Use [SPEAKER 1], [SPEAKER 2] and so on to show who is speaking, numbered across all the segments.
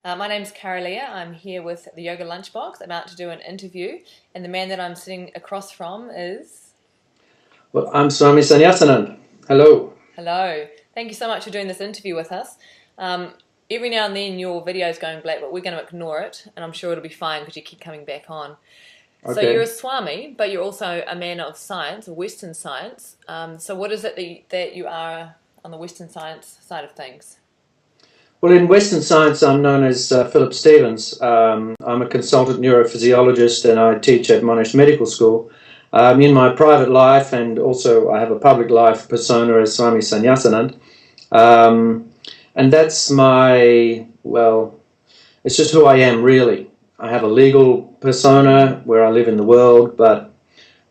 [SPEAKER 1] My name's Kara-Leah. I'm here with the Yoga Lunchbox, about to do an interview, and the man that I'm sitting across from is...
[SPEAKER 2] Well, I'm Swami Samnyasananda. Hello.
[SPEAKER 1] Hello. Thank you so much for doing this interview with us. Um, every now and then your video's going black, but we're going to ignore it, and I'm sure it'll be fine because you keep coming back on. So you're a
[SPEAKER 2] Okay.
[SPEAKER 1] Swami, but you're also a man of science, of Western science. So what is it that you are on the Western science side of things?
[SPEAKER 2] Well, in Western science, I'm known as Philip Stevens. I'm a consultant neurophysiologist and I teach at Monash Medical School. In my private life, and also I have a public life persona as Swami Samnyasananda. Um, and that's it's just who I am, really. I have a legal persona where I live in the world, but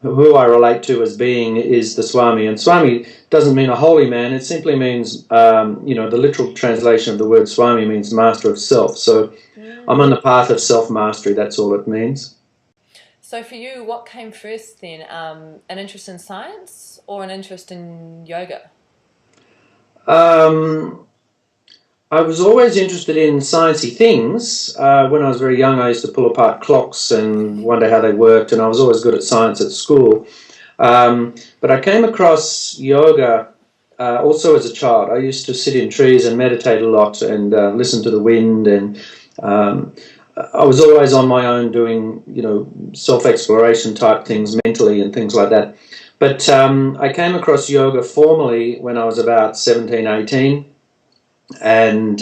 [SPEAKER 2] who I relate to as being is the Swami. And Swami doesn't mean a holy man. It simply means, the literal translation of the word Swami means master of self. So I'm on
[SPEAKER 1] Mm.
[SPEAKER 2] the path of self-mastery. That's all it means.
[SPEAKER 1] So for you, what came first then? An interest in science or an interest in yoga?
[SPEAKER 2] Um, I was always interested in sciencey things. When I was very young, I used to pull apart clocks and wonder how they worked, and I was always good at science at school. But I came across yoga also as a child. I used to sit in trees and meditate a lot and listen to the wind, and um, I was always on my own doing, self-exploration type things mentally and things like that. But I came across yoga formally when I was about 17, 18, and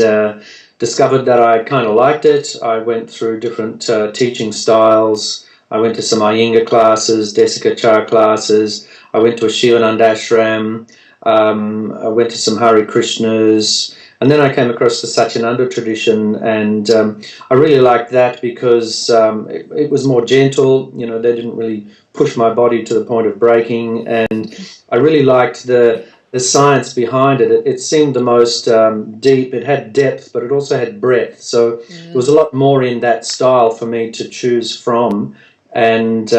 [SPEAKER 2] discovered that I kind of liked it. I went through different teaching styles. I went to some Iyengar classes, Desikachar classes. I went to a Shivananda ashram. I went to some Hare Krishnas. And then I came across the Satyananda tradition, and I really liked that because it was more gentle. They didn't really push my body to the point of breaking, and I really liked the science behind it. It seemed the most deep. It had depth, but it also had breadth. So there was a
[SPEAKER 1] Mm.
[SPEAKER 2] lot more in that style for me to choose from. And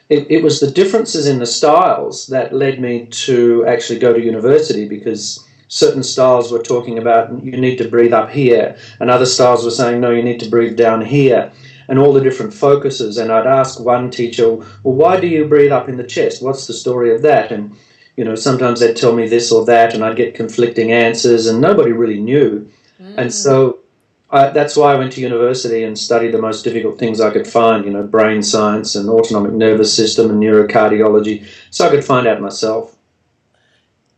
[SPEAKER 2] it was the differences in the styles that led me to actually go to university, because certain styles were talking about you need to breathe up here, and other styles were saying, no, you need to breathe down here, and all the different focuses. And I'd ask one teacher, well, why do you breathe up in the chest? What's the story of that? And sometimes they'd tell me this or that, and I'd get conflicting answers, and nobody really knew. And
[SPEAKER 1] Mm.
[SPEAKER 2] so that's why I went to university and studied the most difficult things I could find, brain science and autonomic nervous system and neurocardiology, so I could find out myself.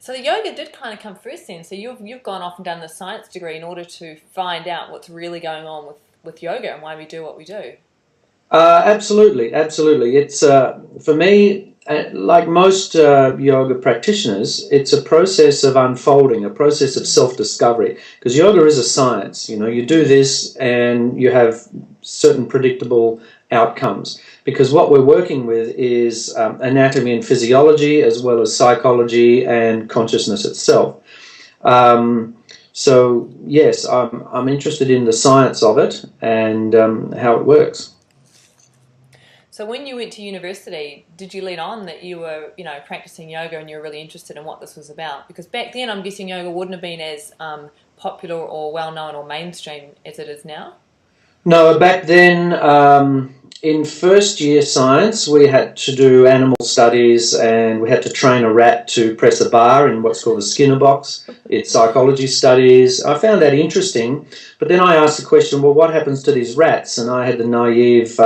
[SPEAKER 1] So the yoga did kind of come first then. So you've gone off and done the science degree in order to find out what's really going on with yoga and why we do what we do.
[SPEAKER 2] Absolutely, absolutely. It's for me, like most yoga practitioners, it's a process of unfolding, a process of
[SPEAKER 1] Mm.
[SPEAKER 2] self-discovery. Because yoga is a science. You do this and you have certain predictable outcomes. Because what we're working with is anatomy and physiology, as well as psychology and consciousness itself. Um, so yes, I'm interested in the science of it and how it works.
[SPEAKER 1] So when you went to university, did you lead on that you were, practicing yoga and you were really interested in what this was about? Because back then, I'm guessing yoga wouldn't have been as popular or well known or mainstream as it is now.
[SPEAKER 2] No, back then, in first year science, we had to do animal studies and we had to train a rat to press a bar in what's called a Skinner box. It's psychology studies. I found that interesting, but then I asked the question, well, what happens to these rats? And I had the naive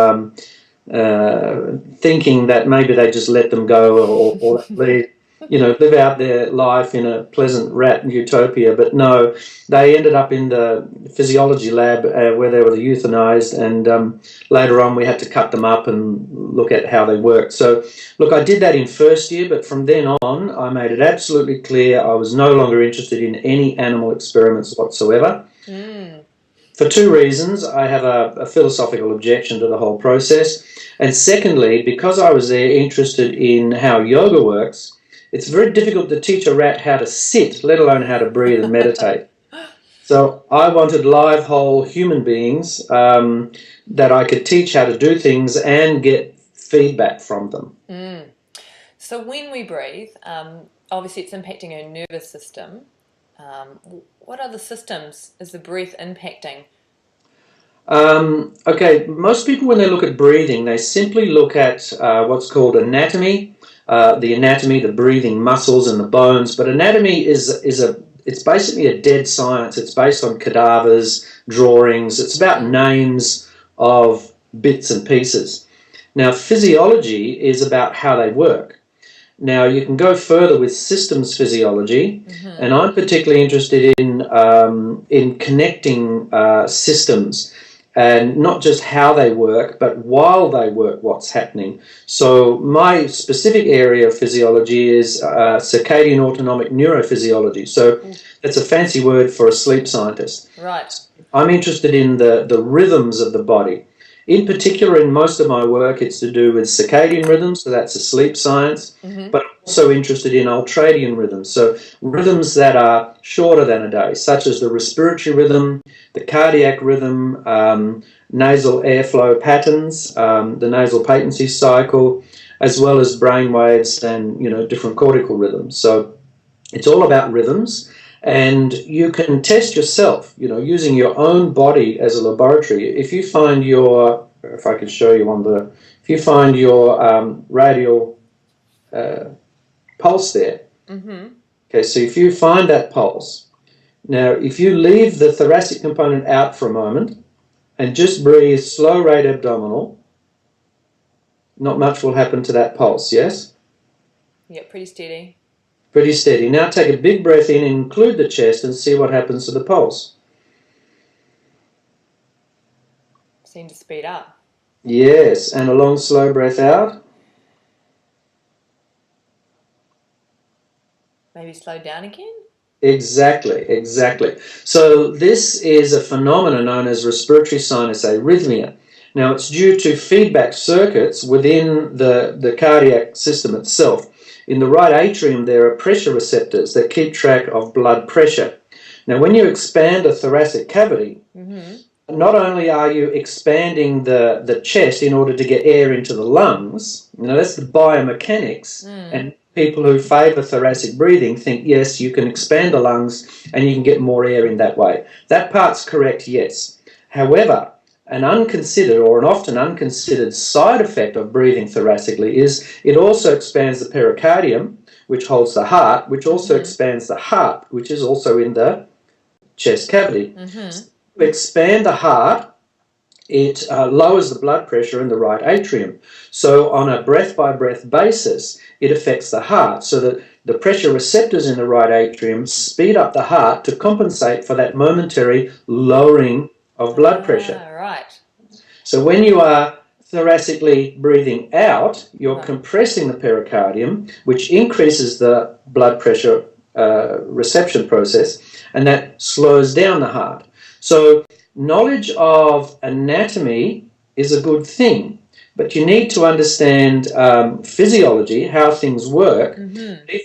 [SPEAKER 2] thinking that maybe they just let them go, or live out their life in a pleasant rat utopia. But no, they ended up in the physiology lab where they were euthanized, and later on we had to cut them up and look at how they worked. So, look, I did that in first year, but from then on, I made it absolutely clear I was no longer interested in any animal experiments whatsoever.
[SPEAKER 1] Mm.
[SPEAKER 2] For two reasons. I have a philosophical objection to the whole process. And secondly, because I was there interested in how yoga works, it's very difficult to teach a rat how to sit, let alone how to breathe and meditate. So I wanted live, whole human beings that I could teach how to do things and get feedback from them.
[SPEAKER 1] Mm. So when we breathe, obviously it's impacting our nervous system. What other systems is the breath impacting?
[SPEAKER 2] Okay, most people when they look at breathing, they simply look at what's called anatomy, the breathing muscles and the bones. But anatomy it's basically a dead science. It's based on cadavers, drawings. It's about names of bits and pieces. Now, physiology is about how they work. Now, you can go further with systems physiology, and I'm particularly interested in connecting systems, and not just how they work, but while they work, what's happening. So my specific area of physiology is circadian autonomic neurophysiology. So that's a fancy word for a sleep scientist.
[SPEAKER 1] Right.
[SPEAKER 2] I'm interested in the rhythms of the body. In particular, in most of my work, it's to do with circadian rhythms, so that's a sleep science, but I'm also interested in ultradian rhythms, so rhythms that are shorter than a day, such as the respiratory rhythm, the cardiac rhythm, nasal airflow patterns, the nasal patency cycle, as well as brain waves and, different cortical rhythms. So it's all about rhythms. And you can test yourself, using your own body as a laboratory. If you find if I could show you if you find your radial pulse there. Okay, so if you find that pulse, now if you leave the thoracic component out for a moment and just breathe slow rate abdominal, not much will happen to that pulse, yes?
[SPEAKER 1] Yeah, pretty steady.
[SPEAKER 2] Pretty steady. Now take a big breath in and include the chest and see what happens to the pulse.
[SPEAKER 1] Seem to speed up.
[SPEAKER 2] Yes, and a long slow breath out.
[SPEAKER 1] Maybe slow down again?
[SPEAKER 2] Exactly. So this is a phenomenon known as respiratory sinus arrhythmia. Now it's due to feedback circuits within the cardiac system itself. In the right atrium, there are pressure receptors that keep track of blood pressure. Now, when you expand a thoracic cavity, not only are you expanding the chest in order to get air into the lungs, that's the biomechanics, and people who favour thoracic breathing think, yes, you can expand the lungs and you can get more air in that way. That part's correct, yes. However, an unconsidered or an often unconsidered side effect of breathing thoracically is it also expands the pericardium, which holds the heart, which also expands the heart, which is also in the chest cavity. So to expand the heart, it lowers the blood pressure in the right atrium. So on a breath-by-breath basis, it affects the heart so that the pressure receptors in the right atrium speed up the heart to compensate for that momentary lowering of blood pressure.
[SPEAKER 1] Right.
[SPEAKER 2] So when you are thoracically breathing out, you're compressing the pericardium, which increases the blood pressure reception process, and that slows down the heart. So knowledge of anatomy is a good thing, but you need to understand physiology, how things work.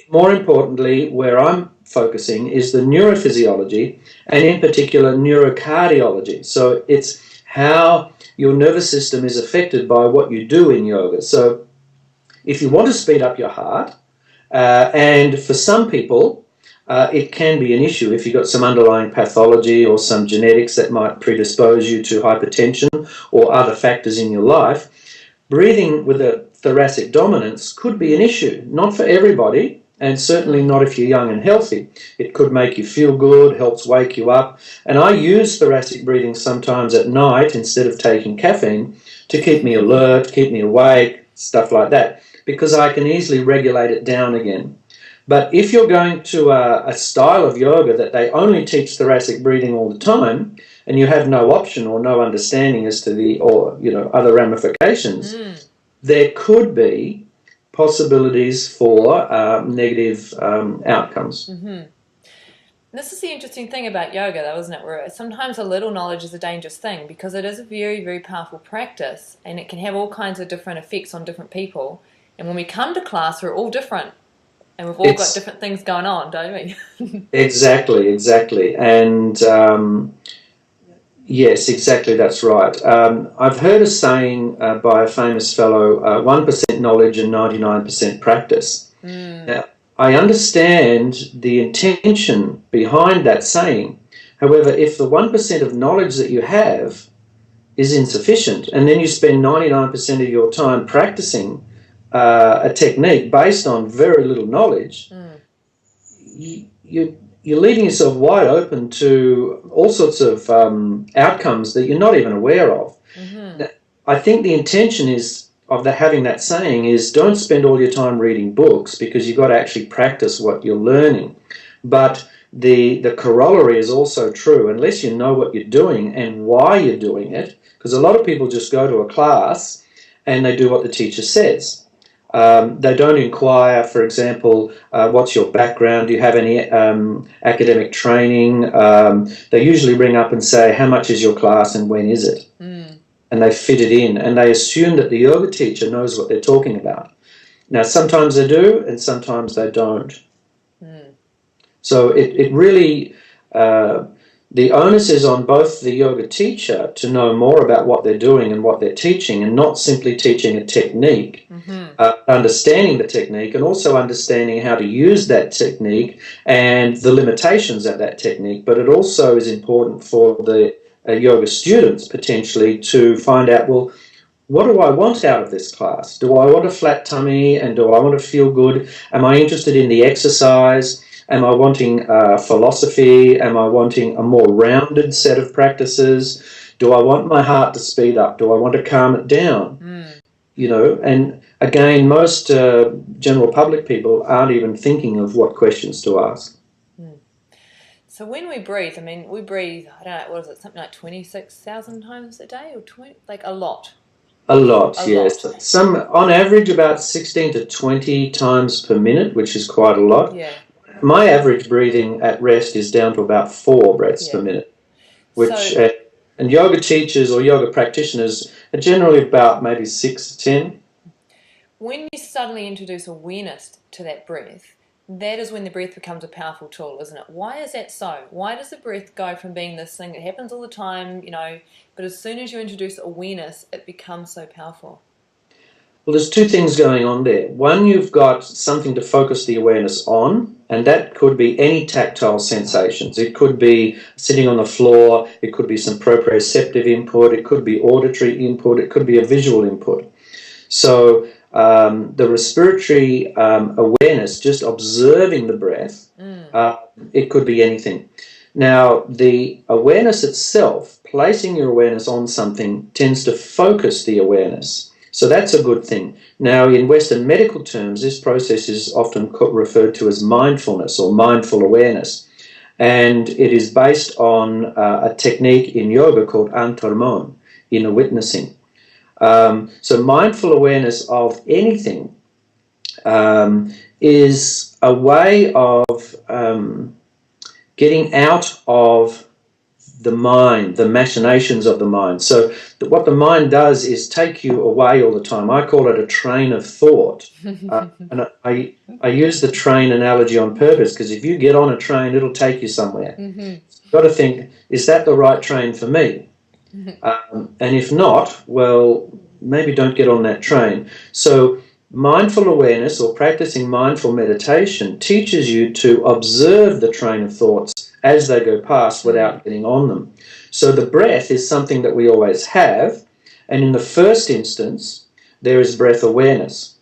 [SPEAKER 2] More importantly, where I'm focusing is the neurophysiology, and in particular neurocardiology. So it's how your nervous system is affected by what you do in yoga. So if you want to speed up your heart, and for some people it can be an issue if you've got some underlying pathology or some genetics that might predispose you to hypertension or other factors in your life, breathing with a thoracic dominance could be an issue. Not for everybody, and certainly not if you're young and healthy. It could make you feel good, helps wake you up. And I use thoracic breathing sometimes at night instead of taking caffeine to keep me alert, keep me awake, stuff like that, because I can easily regulate it down again. But if you're going to a style of yoga that they only teach thoracic breathing all the time, and you have no option or no understanding as to other ramifications, there could be possibilities for negative outcomes.
[SPEAKER 1] This is the interesting thing about yoga, though, isn't it? Where sometimes a little knowledge is a dangerous thing because it is a very, very powerful practice and it can have all kinds of different effects on different people. And when we come to class, we're all different and we've all got different things going on, don't we?
[SPEAKER 2] Exactly. And yes, exactly, that's right. I've heard a saying by a famous fellow, 1% knowledge and 99% practice. Now, I understand the intention behind that saying. However, if the 1% of knowledge that you have is insufficient, and then you spend 99% of your time practicing a technique based on very little knowledge, you're leaving yourself wide open to all sorts of outcomes that you're not even aware of. I think the intention is of having that saying is, don't spend all your time reading books, because you've got to actually practice what you're learning. But the corollary is also true. Unless you know what you're doing and why you're doing it, because a lot of people just go to a class and they do what the teacher says. They don't inquire, for example, what's your background? Do you have any academic training? They usually ring up and say, how much is your class and when is it? And they fit it in, and they assume that the yoga teacher knows what they're talking about. Now, sometimes they do, and sometimes they don't. So it really, the onus is on both the yoga teacher to know more about what they're doing and what they're teaching, and not simply teaching a technique, understanding the technique, and also understanding how to use that technique and the limitations of that technique. But it also is important for the yoga students potentially to find out, well, what do I want out of this class? Do I want a flat tummy, and do I want to feel good? Am I interested in the exercise? Am I wanting philosophy? Am I wanting a more rounded set of practices? Do I want my heart to speed up? Do I want to calm it down? You know, and again, most general public people aren't even thinking of what questions to ask.
[SPEAKER 1] So when we breathe, I mean, we breathe, I don't know, what is it, something like 26,000 times a day, or 20, like a lot?
[SPEAKER 2] A lot, yes. Some, on average, about 16 to 20 times per minute, which is quite a lot.
[SPEAKER 1] Yeah.
[SPEAKER 2] My average breathing at rest is down to about 4 breaths per minute, which, and yoga teachers or yoga practitioners are generally about maybe 6 to 10.
[SPEAKER 1] When you suddenly introduce awareness to that breath, that is when the breath becomes a powerful tool, isn't it? Why is that so? Why does the breath go from being this thing that happens all the time, you know, but as soon as you introduce awareness, it becomes so powerful?
[SPEAKER 2] Well, there's two things going on there. One, you've got something to focus the awareness on, and that could be any tactile sensations. It could be sitting on the floor, it could be some proprioceptive input, it could be auditory input, it could be a visual input. So the respiratory awareness, just observing the breath, it could be anything. Now, the awareness itself, placing your awareness on something, tends to focus the awareness. So that's a good thing. Now, in Western medical terms, this process is often referred to as mindfulness or mindful awareness. And it is based on a technique in yoga called antarmon, inner witnessing. So mindful awareness of anything is a way of getting out of the mind, the machinations of the mind. So what the mind does is take you away all the time. I call it a train of thought. And I use the train analogy on purpose, because if you get on a train, it'll take you somewhere. You've got to think, is that the right train for me? And if not, well, maybe don't get on that train. So mindful awareness, or practicing mindful meditation, teaches you to observe the train of thoughts as they go past without getting on them. So the breath is something that we always have, and in the first instance, there is breath awareness.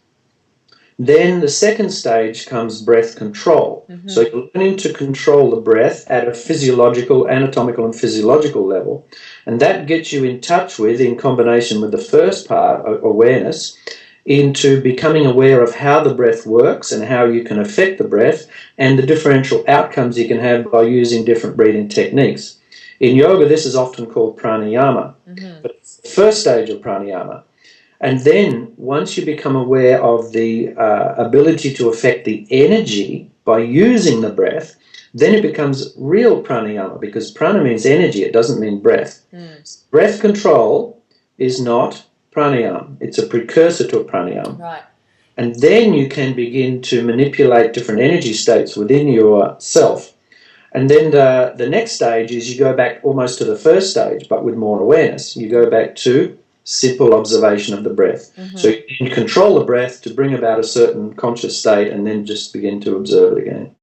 [SPEAKER 2] Then the second stage comes breath control. So you're learning to control the breath at a physiological, anatomical and physiological level, and that gets you in touch with, in combination with the first part, awareness, into becoming aware of how the breath works and how you can affect the breath and the differential outcomes you can have by using different breathing techniques. In yoga, this is often called pranayama, but it's the first stage of pranayama. And then once you become aware of the ability to affect the energy by using the breath, then it becomes real pranayama, because prana means energy, it doesn't mean breath. Breath control is not pranayama. It's a precursor to a pranayama.
[SPEAKER 1] Right.
[SPEAKER 2] And then you can begin to manipulate different energy states within yourself. And then the next stage is you go back almost to the first stage, but with more awareness. You go back to simple observation of the breath. So you can control the breath to bring about a certain conscious state, and then just begin to observe it again.